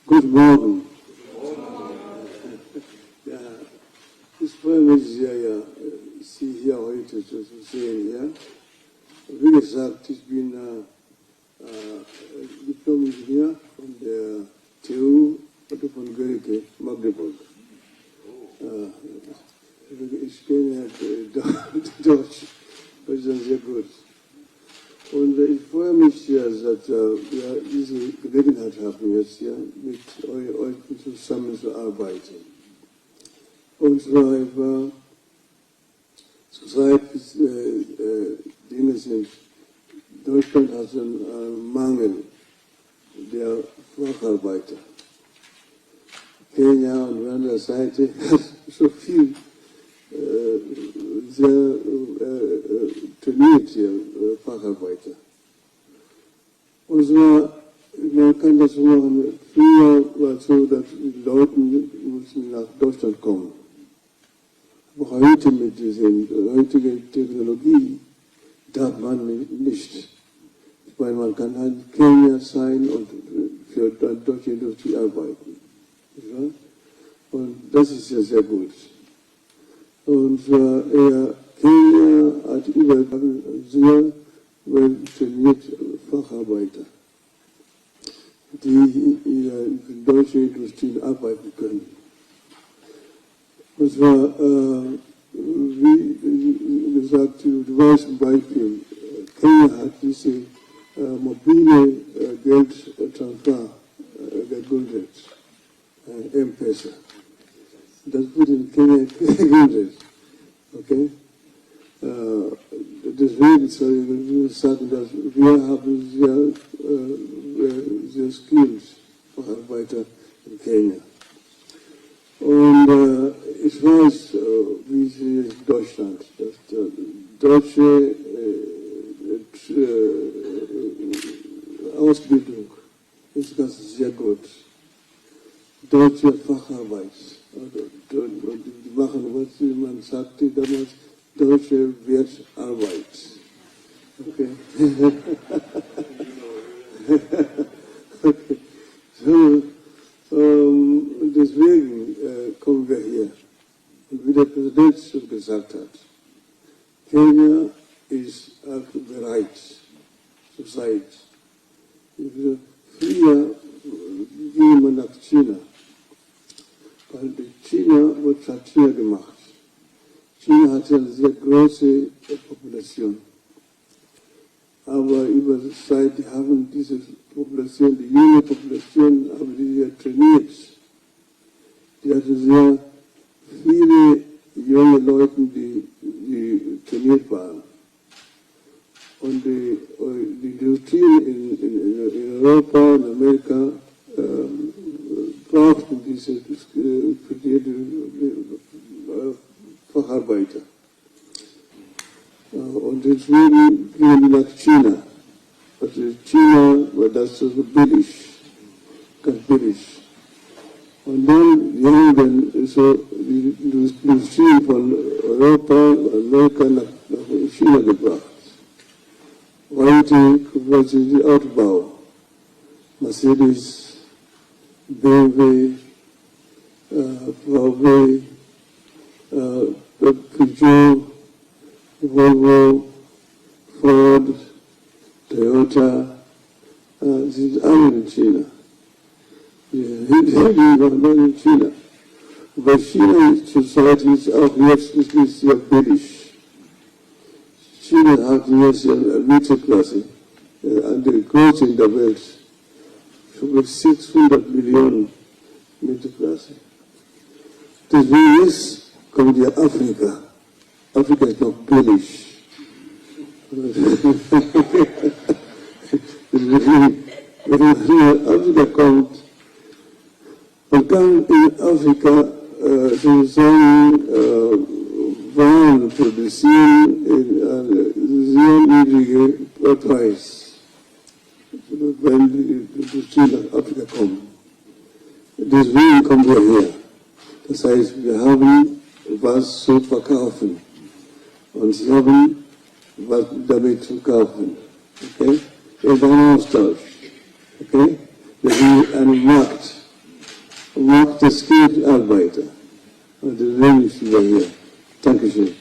Guten Morgen. Ja, ich freue mich sehr, Sie hier heute zu sehen. Ja. Wie gesagt, ich bin Diplom-Ingenieur von der TU von Görike, Magdeburg. Ich kenne Deutsch sehr gut. Und ich freue mich sehr, dass wir diese Gelegenheit haben, jetzt hier mit euch zusammenzuarbeiten. Und zwar über zurzeit Dinge sind, Deutschland hat einen Mangel der Facharbeiter. Kenia und an der Seite hat so viel sehr trainierte Facharbeiter. Und zwar, man kann das so machen, früher war es so, dass die Leute mussten nach Deutschland kommen. Aber heute mit dieser heutigen Technologie darf man nicht. Weil man kann halt Kenia sein und für die deutsche Industrie arbeiten. Ja? Und das ist ja sehr gut. Und Kenia hat über sehr well trainierte Facharbeiter, die in der deutschen Industrie arbeiten können. Und zwar, wie gesagt, du weißt zum Beispiel, Kenia hat diese mobile Geldtransfer gegründet, M-Pesa. Das wurde in Kenia gegründet. Okay? Deswegen soll ich sagen, dass wir haben sehr skills Facharbeiter in Kenia. Und ich weiß, wie es in Deutschland, dass deutsche Ausbildung ist ganz sehr gut. Deutsche Facharbeit. Die machen, was man sagte damals, deutsche Wertarbeit. Okay. Okay. So, deswegen kommen wir hier. Und wie der Präsident schon gesagt hat, Kenia ist auch bereit zurzeit. Früher ging man nach China. Weil China hat China gemacht. China hat eine sehr große Population. Aber über die Zeit haben diese Population, die junge Population, haben die ja trainiert. Die hatten sehr viele junge Leute, die trainiert waren. Und die Industrien in Europa und Amerika brauchten diese Facharbeiter. Und deswegen gehen wir nach China. Also China war das so billig, ganz billig. Und dann die haben dann so die Industrie von Europa, Amerika nach China gebracht. Heute was ist der Autobau. Mercedes, BMW, VW, Peugeot, Volvo, Ford, Toyota, sind alle in China. Die waren alle in China. Aber China zurzeit ist auch jetzt nicht sehr billig. China hat jetzt eine Mittelklasse, eine große in der Welt, über 600 Millionen Mittelklasse. Deswegen kommt ja Afrika. Afrika ist noch billig. Wenn Afrika kommt, man kann in Afrika sozusagen Waren produzieren in einem sehr niedrigen Preis, wenn die Industrie nach Afrika kommt. Deswegen kommen wir her. Das heißt, wir haben was zu verkaufen und sie haben was damit zu kaufen. Okay? In einem Austausch. Okay? Das ist dem Markt. Am Markt, das geht Arbeiter. Und das will ich hier. Dankeschön.